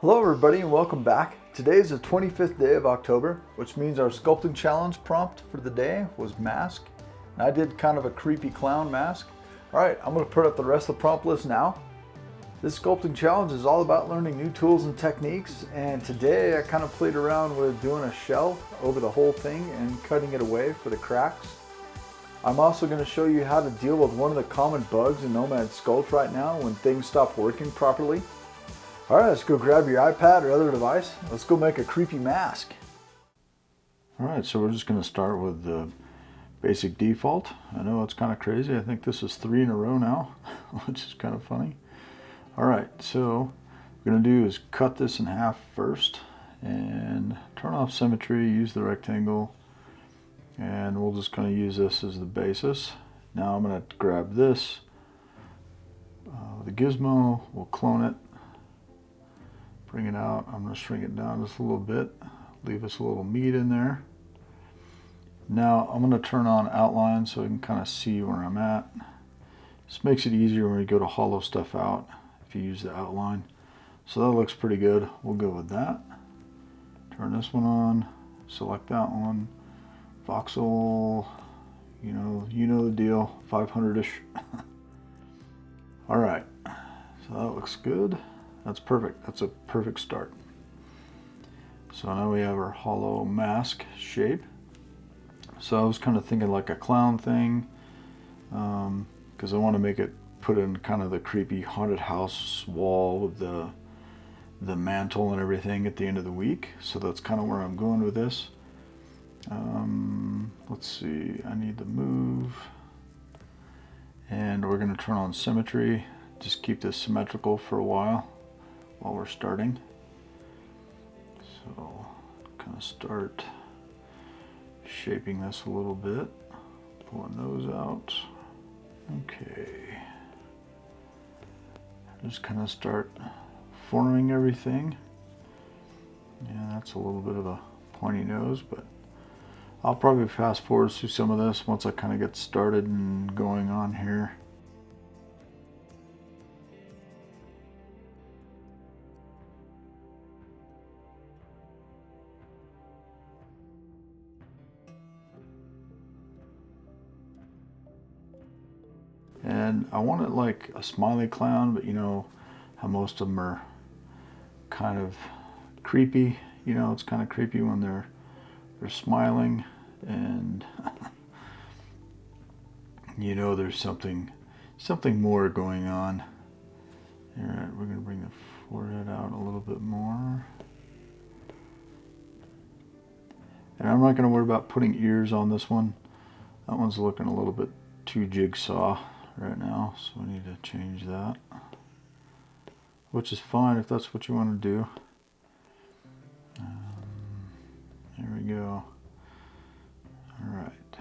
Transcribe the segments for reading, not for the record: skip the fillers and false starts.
Hello everybody and welcome back. Today is the 25th day of October, which means our sculpting challenge prompt for the day was mask. And I did kind of a creepy clown mask. Alright, I'm going to put up the rest of the prompt list now. This sculpting challenge is all about learning new tools and techniques, and today I kind of played around with doing a shell over the whole thing and cutting it away for the cracks. I'm also going to show you how to deal with one of the common bugs in Nomad Sculpt right now when things stop working properly. Alright, let's go grab your iPad or other device. Let's go make a creepy mask. Alright, so we're just going to start with the basic default. I know it's kind of crazy. I think this is 3 in a row now, which is kind of funny. Alright, so what we're going to do is cut this in half first and turn off symmetry, use the rectangle, and we'll just kind of use this as the basis. Now I'm going to grab this, the gizmo, we'll clone it. Bring it out. I'm going to shrink it down just a little bit, leave us a little meat in there. Now I'm going to turn on outline so I can kind of see where I'm at. This makes it easier when we go to hollow stuff out if you use the outline. So that looks pretty good. We'll go with that. Turn this one on, select that one. Voxel, you know the deal, 500-ish. All right, so that looks good. That's perfect. That's a perfect start. So now we have our hollow mask shape. So I was kind of thinking like a clown thing, because I want to make it put in kind of the creepy haunted house wall with the mantle and everything at the end of the week. So that's kind of where I'm going with this. Let's see, I need to move, and we're going to turn on symmetry. Just keep this symmetrical for a while we're starting. So kind of start shaping this a little bit, pulling those out. Okay, just kind of start forming everything. Yeah, that's a little bit of a pointy nose, but I'll probably fast forward through some of this once I kind of get started and going on here. And I want it like a smiley clown, but you know how most of them are kind of creepy. You know, it's kind of creepy when they're smiling, and you know there's something more going on. All right, we're going to bring the forehead out a little bit more. And I'm not going to worry about putting ears on this one. That one's looking a little bit too jigsaw right now, so we need to change that, which is fine if that's what you want to do. There we go. Alright,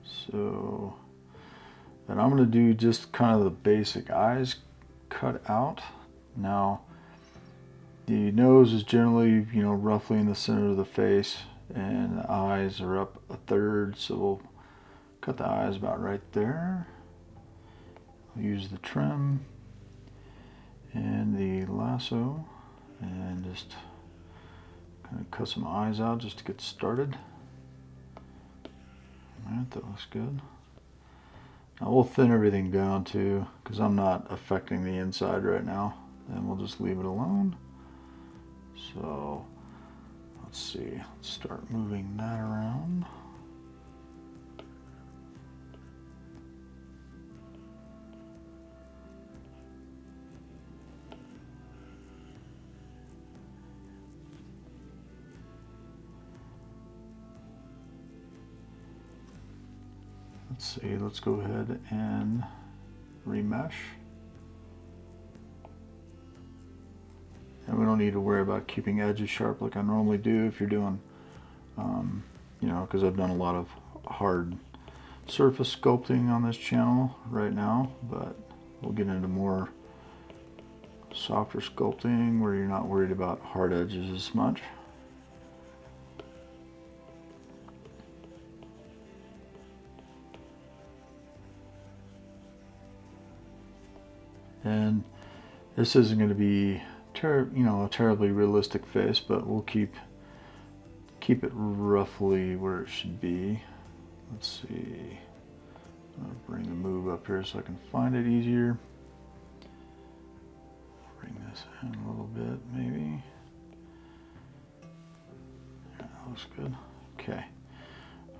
so then I'm going to do just kind of the basic eyes cut out. Now the nose is generally, you know, roughly in the center of the face, and the eyes are up a third, so we'll cut the eyes about right there. We'll use the trim and the lasso and just kind of cut some eyes out just to get started. Alright, that looks good. Now we'll thin everything down too, because I'm not affecting the inside right now, and we'll just leave it alone. So let's see, let's start moving that around. Let's see, let's go ahead and remesh. And we don't need to worry about keeping edges sharp like I normally do if you're doing, you know, because I've done a lot of hard surface sculpting on this channel right now, but we'll get into more softer sculpting where you're not worried about hard edges as much. And this isn't going to be a terribly realistic face, but we'll keep it roughly where it should be. Let's see. I'll bring the move up here so I can find it easier. Bring this in a little bit, maybe. That looks good. Okay.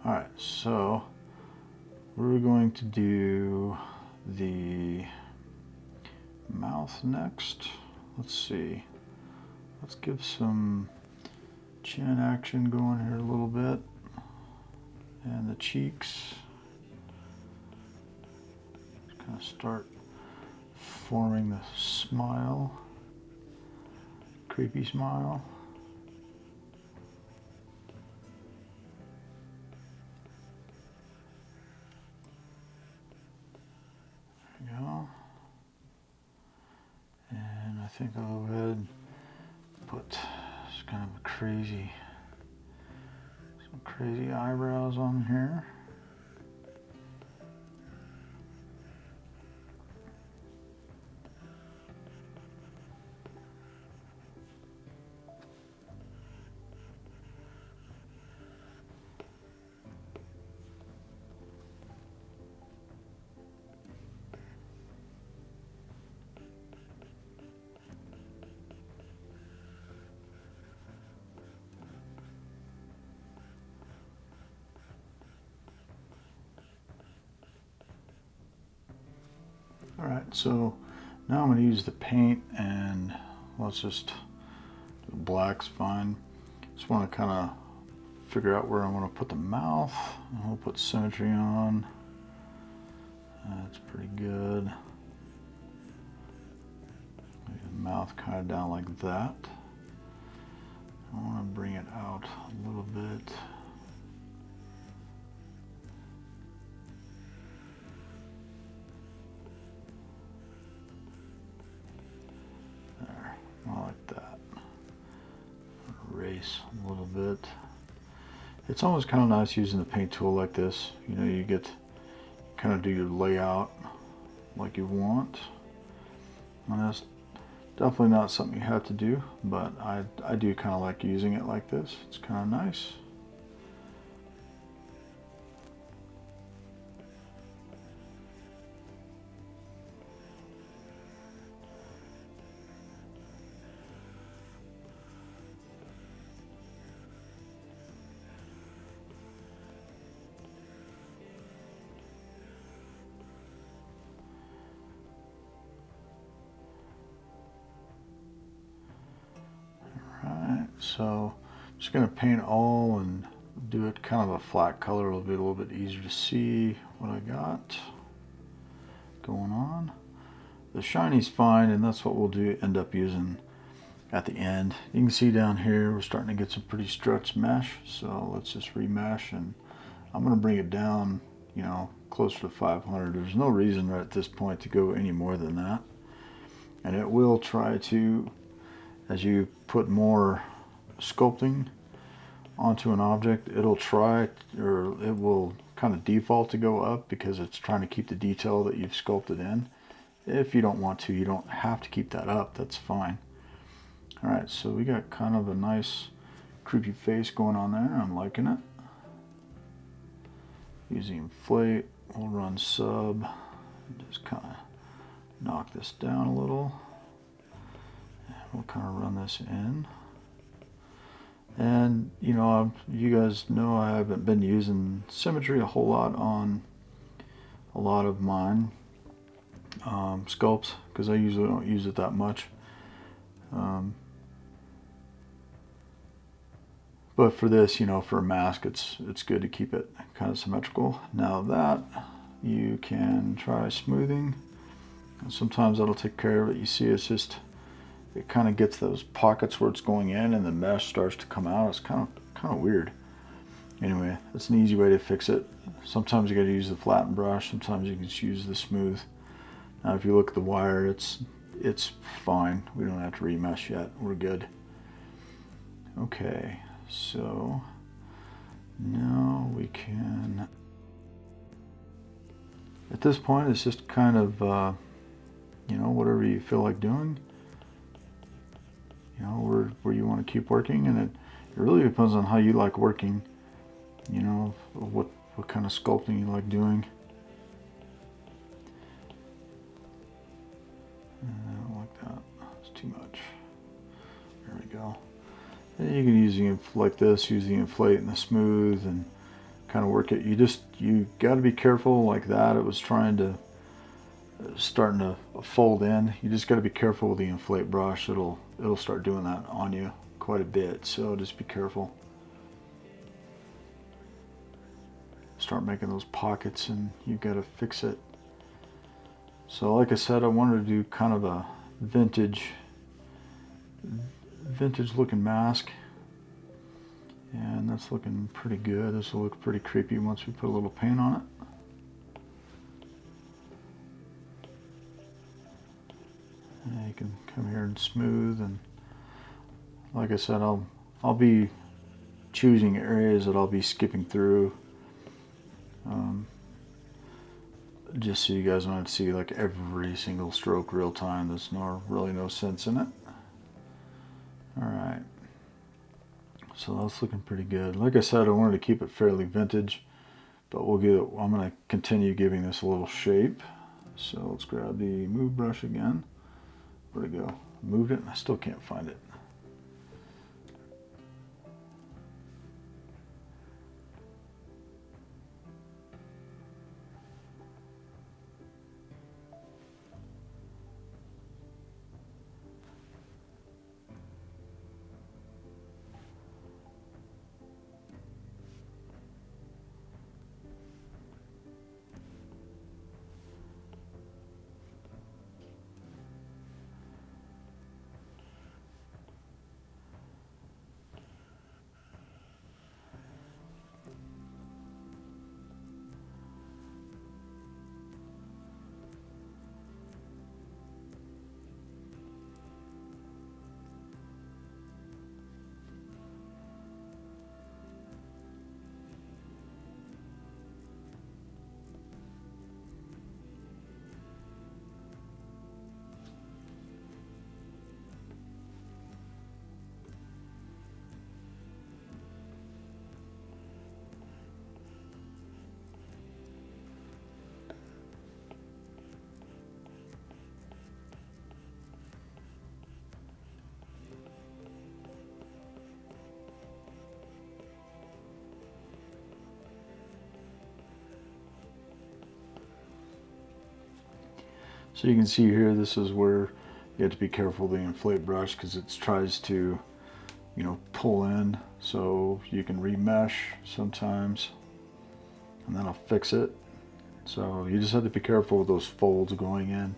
All right, so we're going to do the mouth next. Let's see. Let's give some chin action going here a little bit. And the cheeks. Kind of start forming the smile. Creepy smile. There we go. And I think I'll go ahead and put kind of some crazy eyebrows on here. All right, so now I'm going to use the paint, and let's just black's fine. Just want to kind of figure out where I want to put the mouth. I'll put symmetry on. That's pretty good. Maybe the mouth kind of down like that. I want to bring it out a little bit. I like that. Erase a little bit. It's always kind of nice using the paint tool like this. You know, you get kind of do your layout like you want. And that's definitely not something you have to do, but I do kind of like using it like this. It's kind of nice. So I'm just going to paint all and do it kind of a flat color. It'll be a little bit easier to see what I got going on. The shiny's fine, and that's what we'll end up using at the end. You can see down here we're starting to get some pretty stretched mesh, so let's just remesh, and I'm going to bring it down, you know, closer to 500. There's no reason right at this point to go any more than that, and it will try to, as you put more sculpting onto an object, it'll try, or it will kind of default to go up because it's trying to keep the detail that you've sculpted in. If you don't want to, you don't have to keep that up, that's fine. All right, so we got kind of a nice creepy face going on there. I'm liking it. Using inflate, we'll run sub, just kind of knock this down a little. And we'll kind of run this in. And you know, you guys know I haven't been using symmetry a whole lot on a lot of mine sculpts because I usually don't use it that much. But for this, you know, for a mask, it's good to keep it kind of symmetrical. Now that you can try smoothing, and sometimes that'll take care of it. You see, it's just, it kind of gets those pockets where it's going in and the mesh starts to come out. It's kind of weird. Anyway, that's an easy way to fix it. Sometimes you got to use the flatten brush. Sometimes you can just use the smooth. Now, if you look at the wire, it's fine. We don't have to remesh yet. We're good. Okay, so now we can. At this point, it's just kind of you know, whatever you feel like doing. you know, where you want to keep working, and it really depends on how you like working, you know, what kind of sculpting you like doing. I don't like that, it's too much. There we go. And you can use the like this, use the inflate and the smooth and kind of work it. You got to be careful like that. It was starting to fold in. You just got to be careful with the inflate brush. It'll start doing that on you quite a bit. So just be careful. Start making those pockets, and you got to fix it. So like I said, I wanted to do kind of a vintage looking mask, and that's looking pretty good. This will look pretty creepy once we put a little paint on it. And you can come here and smooth, and like I said, I'll be choosing areas that I'll be skipping through, just so you guys don't have to see like every single stroke real time. There's really no sense in it. Alright, so that's looking pretty good. Like I said, I wanted to keep it fairly vintage, but I'm going to continue giving this a little shape. So let's grab the move brush again. Where'd it go? Moved it and I still can't find it. So you can see here, this is where you have to be careful with the inflate brush, because it tries to, you know, pull in. So you can remesh sometimes, and then I'll fix it. So you just have to be careful with those folds going in.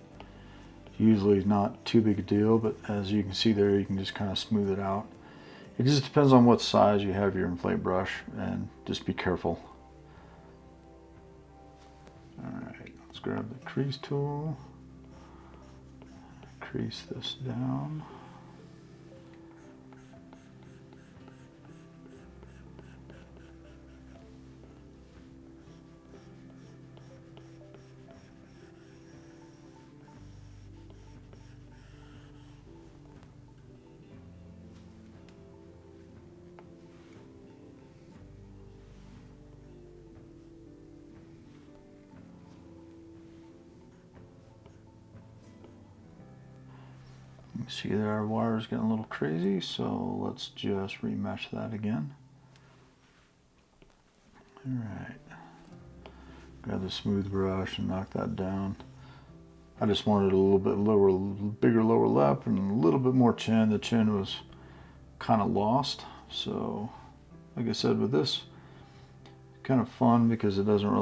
Usually not too big a deal, but as you can see there, you can just kind of smooth it out. It just depends on what size you have your inflate brush, and just be careful. Alright, let's grab the crease tool. Crease this down. See there, our wire's getting a little crazy, so let's just remesh that again. Alright. Grab the smooth brush and knock that down. I just wanted a little bit lower, bigger lower lip and a little bit more chin. The chin was kind of lost. So, like I said, with this, kind of fun because it doesn't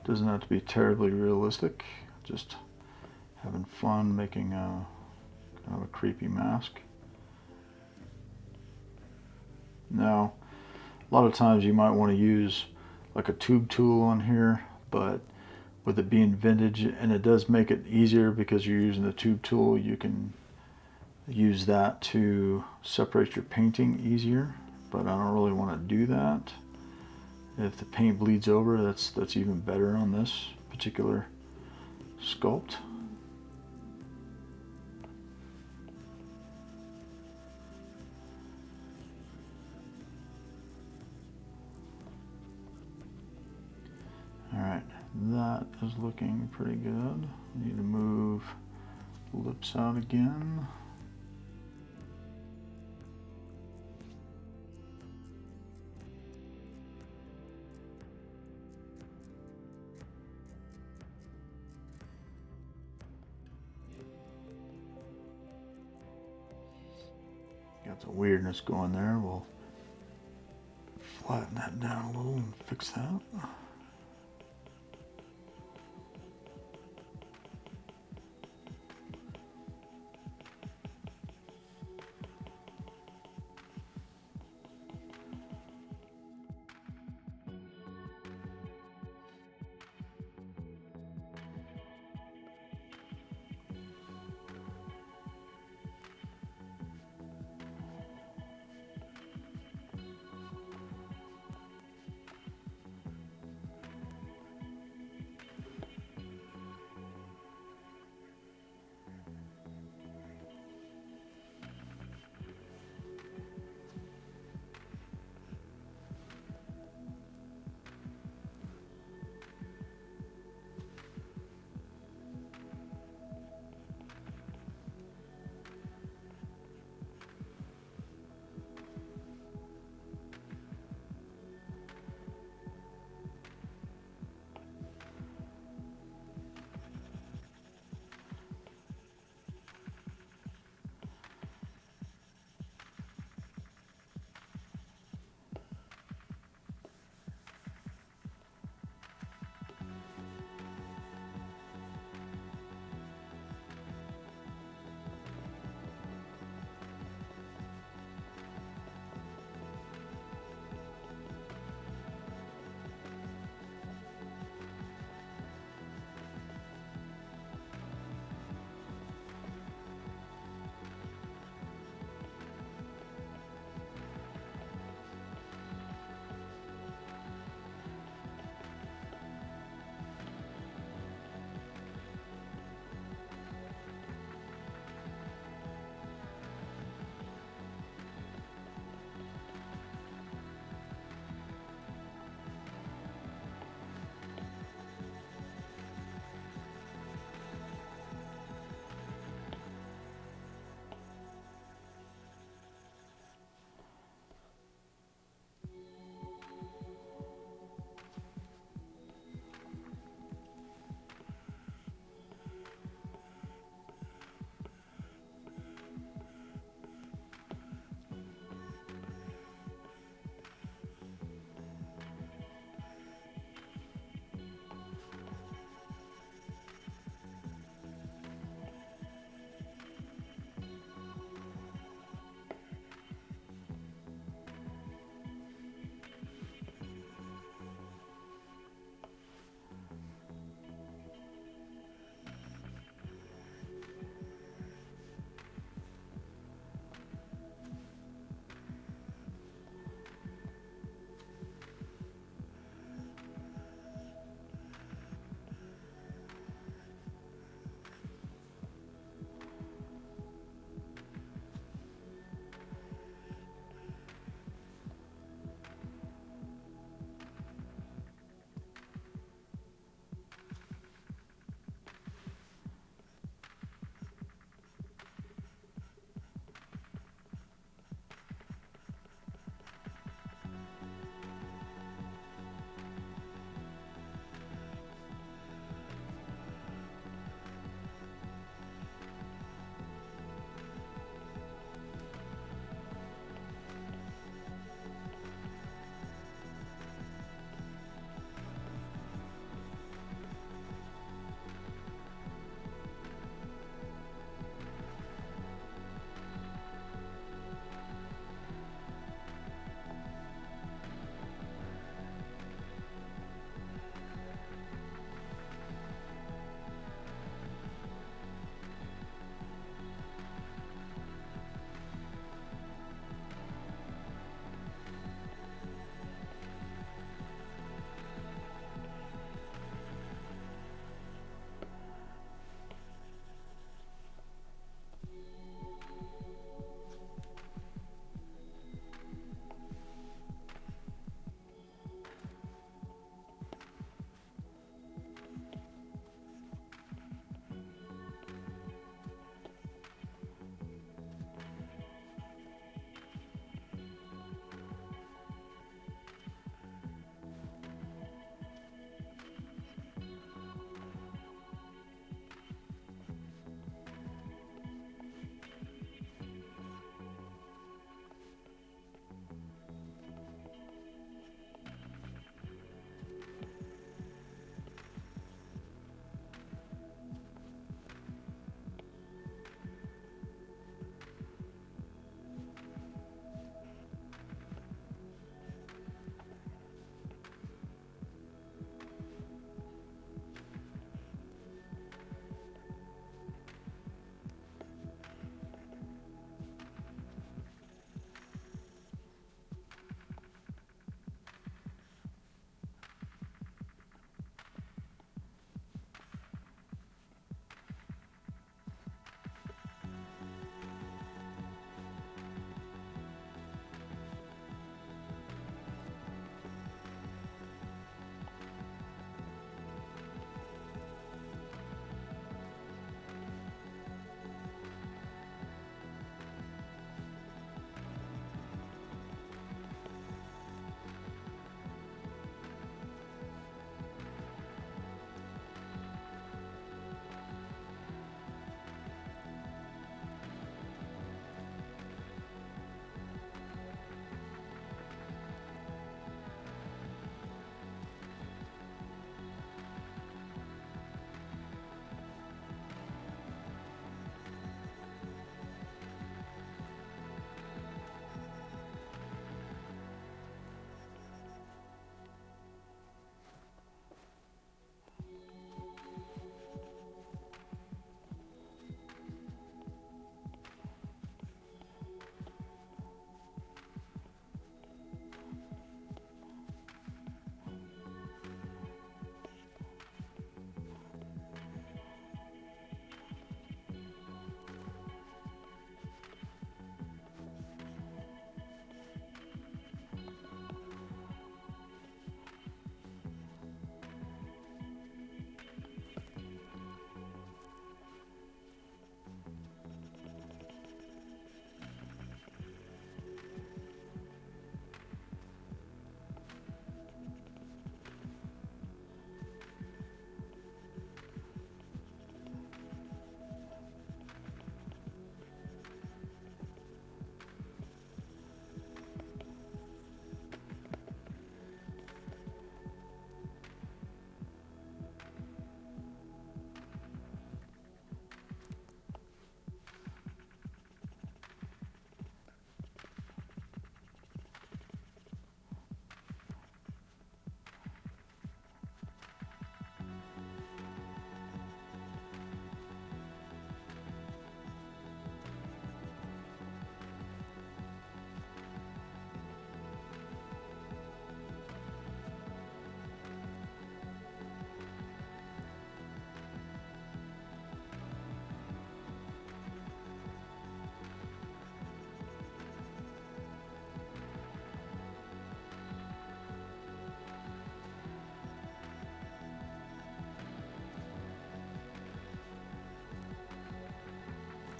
have to be terribly realistic. Just having fun making kind of a creepy mask. Now, a lot of times you might want to use like a tube tool on here, but with it being vintage, and it does make it easier because you're using the tube tool, you can use that to separate your painting easier, but I don't really want to do that. If the paint bleeds over, that's even better on this particular sculpt. that is looking pretty good. Need to move lips out again. Got some weirdness going there. We'll flatten that down a little and fix that.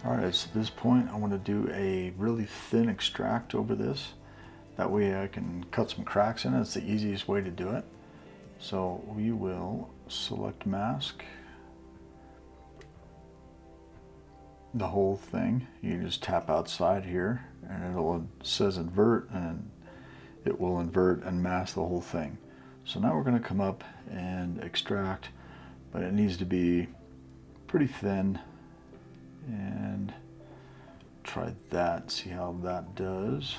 Alright, so at this point I want to do a really thin extract over this. That way I can cut some cracks in it. It's the easiest way to do it. So we will select mask, the whole thing. You just tap outside here and it says invert, and it will invert and mask the whole thing. So now we're going to come up and extract, but it needs to be pretty thin, and try that, see how that does.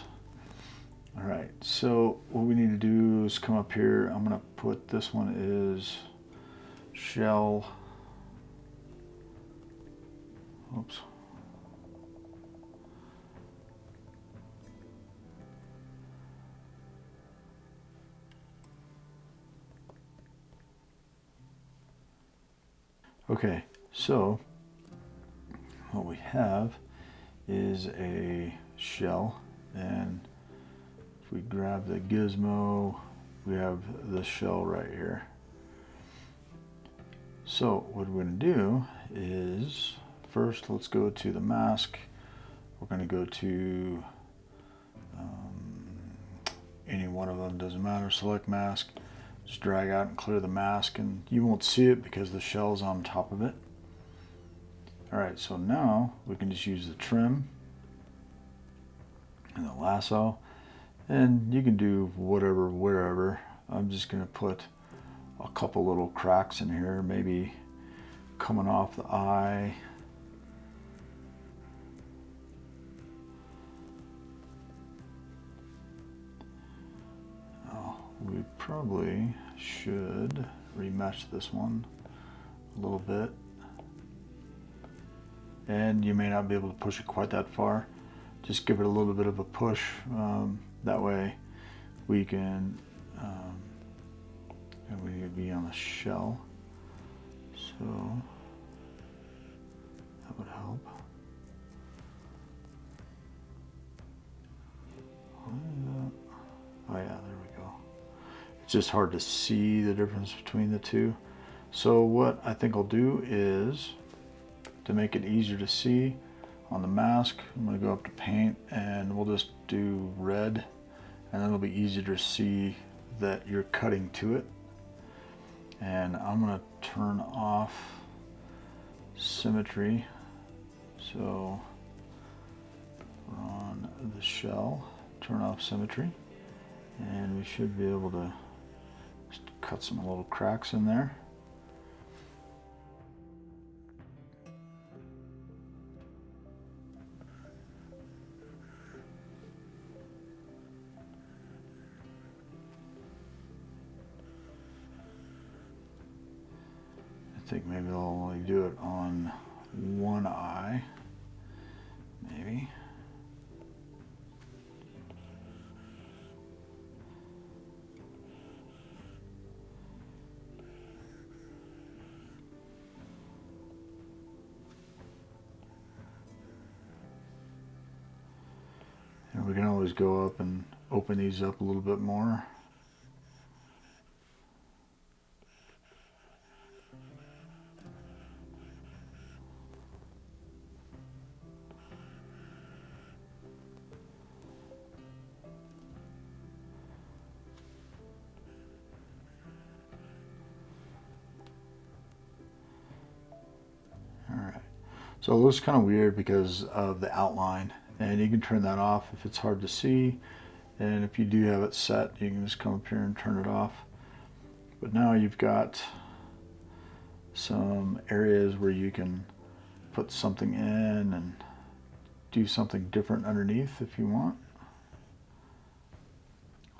All right, so what we need to do is come up here. I'm going to put, this one is shell. Oops. Okay, so what we have is a shell, and if we grab the gizmo, we have the shell right here. So what we're going to do is, first let's go to the mask. We're going to go to any one of them, doesn't matter, select mask. Just drag out and clear the mask, and you won't see it because the shell's on top of it. Alright, so now we can just use the trim and the lasso, and you can do whatever, wherever. I'm just going to put a couple little cracks in here, maybe coming off the eye. We probably should remesh this one a little bit, and you may not be able to push it quite that far. Just give it a little bit of a push, that way we can, and we need to be on the shell, so that would help. Oh yeah, there we go. It's just hard to see the difference between the two. So what I think I'll do is, to make it easier to see on the mask, I'm going to go up to paint and we'll just do red, and then it'll be easier to see that you're cutting to it. And I'm going to turn off symmetry. So we're on the shell, turn off symmetry, and we should be able to just cut some little cracks in there. I think maybe I'll only do it on one eye, maybe. And we can always go up and open these up a little bit more. Alright, so it looks kind of weird because of the outline, and you can turn that off if it's hard to see, and if you do have it set, you can just come up here and turn it off. But now you've got some areas where you can put something in and do something different underneath if you want.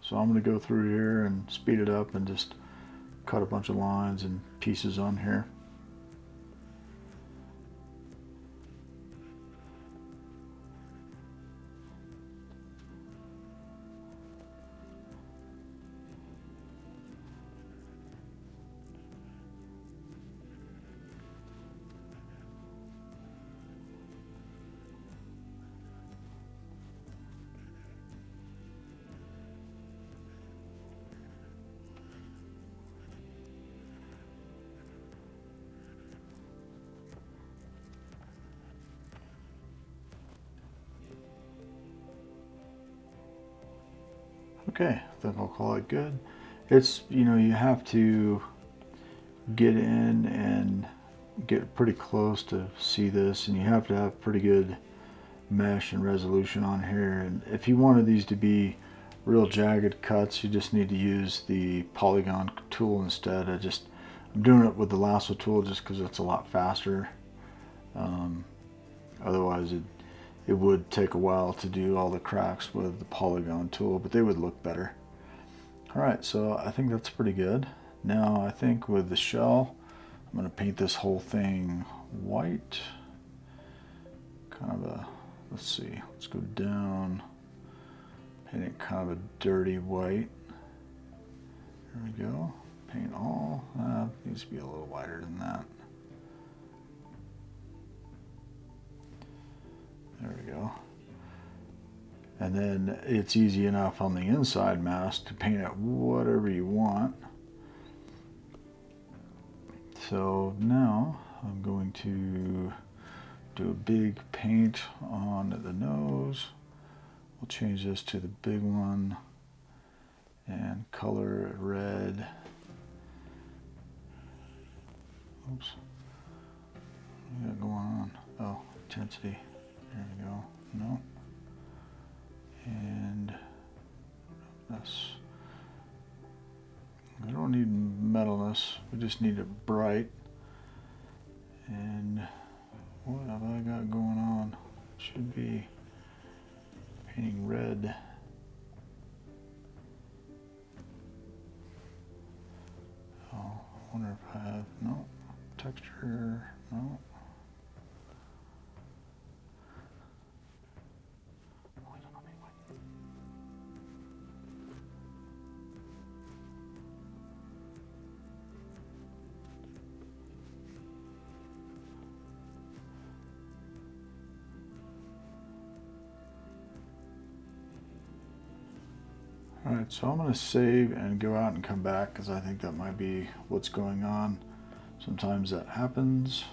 So I'm going to go through here and speed it up and just cut a bunch of lines and pieces on here. Okay, I think I'll call it good. It's, you know, you have to get in and get pretty close to see this, and you have to have pretty good mesh and resolution on here. And if you wanted these to be real jagged cuts, you just need to use the polygon tool instead. I'm doing it with the lasso tool just because it's a lot faster. Otherwise it would take a while to do all the cracks with the polygon tool, but they would look better. All right, so I think that's pretty good. Now I think with the shell, I'm going to paint this whole thing white. Kind of a, let's see, let's go down, paint it kind of a dirty white. There we go. Paint all. Needs to be a little lighter than that. There we go. And then it's easy enough on the inside mask to paint it whatever you want. So now I'm going to do a big paint on the nose. We'll change this to the big one and color it red. Oops. What do we got going on? Oh, intensity. There we go. No. And this. I don't need metalness. We just need it bright. And what have I got going on? Should be painting red. Oh, I wonder if I have, no, texture, no. All right, so I'm going to save and go out and come back because I think that might be what's going on. Sometimes that happens.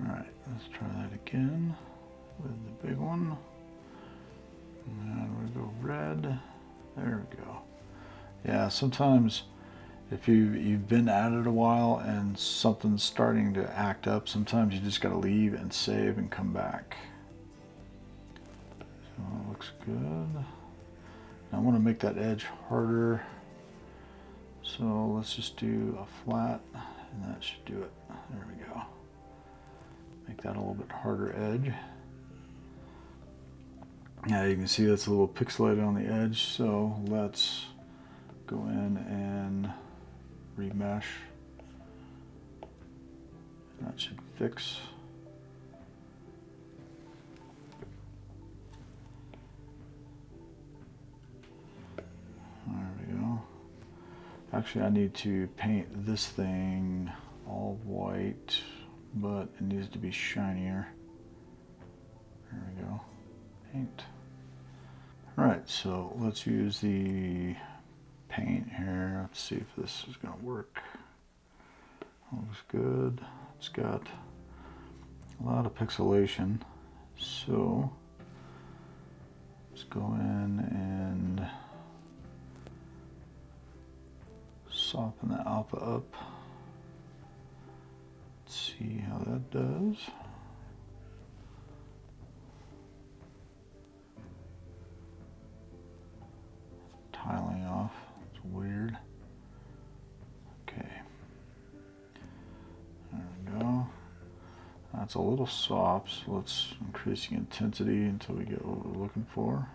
All right, let's try that again with the big one. And we go red. There we go. Yeah, sometimes if you've been at it a while and something's starting to act up, sometimes you just got to leave and save and come back. So it looks good. Now I want to make that edge harder. So let's just do a flat and that should do it. There we go. Make that a little bit harder edge. Now you can see that's a little pixelated on the edge, so let's go in and remesh. That should fix. There we go. Actually, I need to paint this thing all white, but it needs to be shinier. There we go. Paint. All right, so let's use the paint here. Let's see if this is going to work. Looks good. It's got a lot of pixelation, so let's go in and soften the alpha up. Let's see how that does. Tiling off, it's weird. Okay, there we go. That's a little soft, so let's increase the intensity until we get what we're looking for.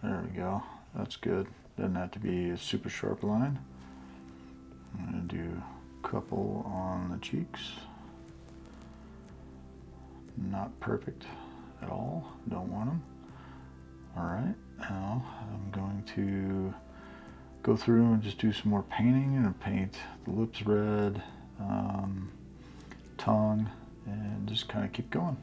There we go, that's good. Doesn't have to be a super sharp line. I'm gonna do a couple on the cheeks. Not perfect at all, don't want them. All right, now I'm going to go through and just do some more painting and paint the lips red. tongue, and just kind of keep going.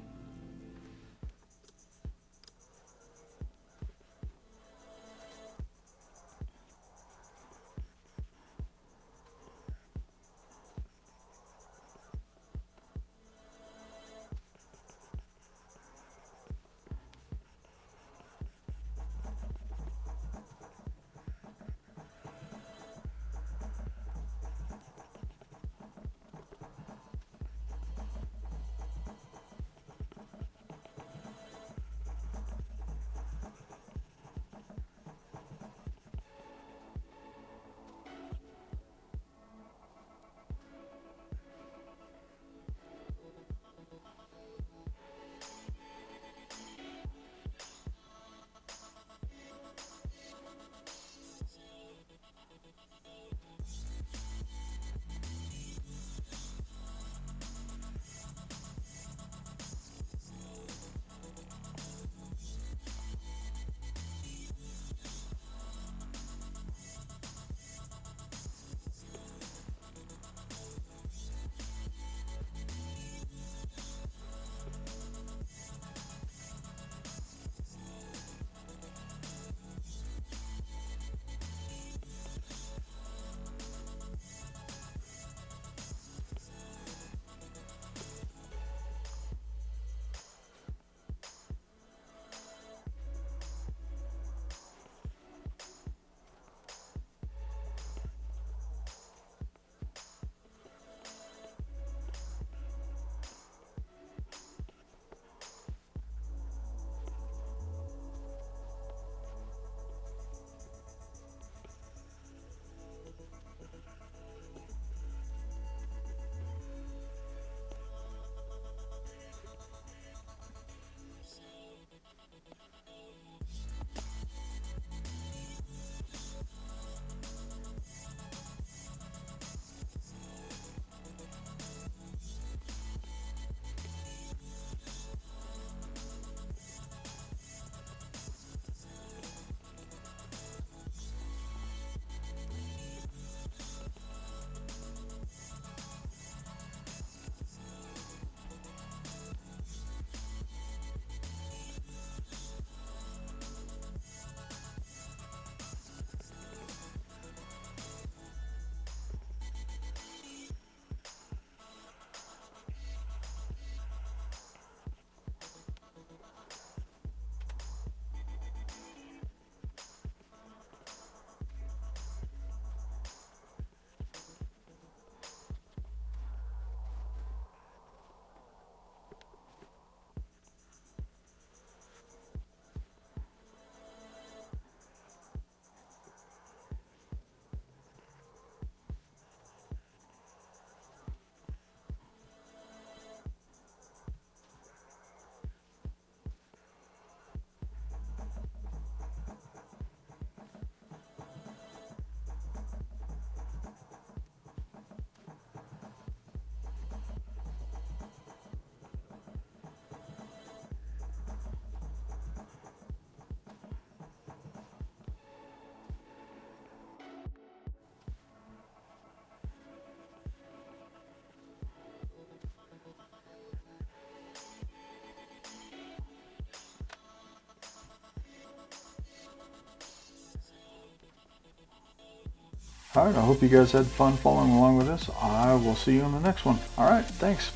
All right, I hope you guys had fun following along with this. I will see you on the next one. All right, thanks.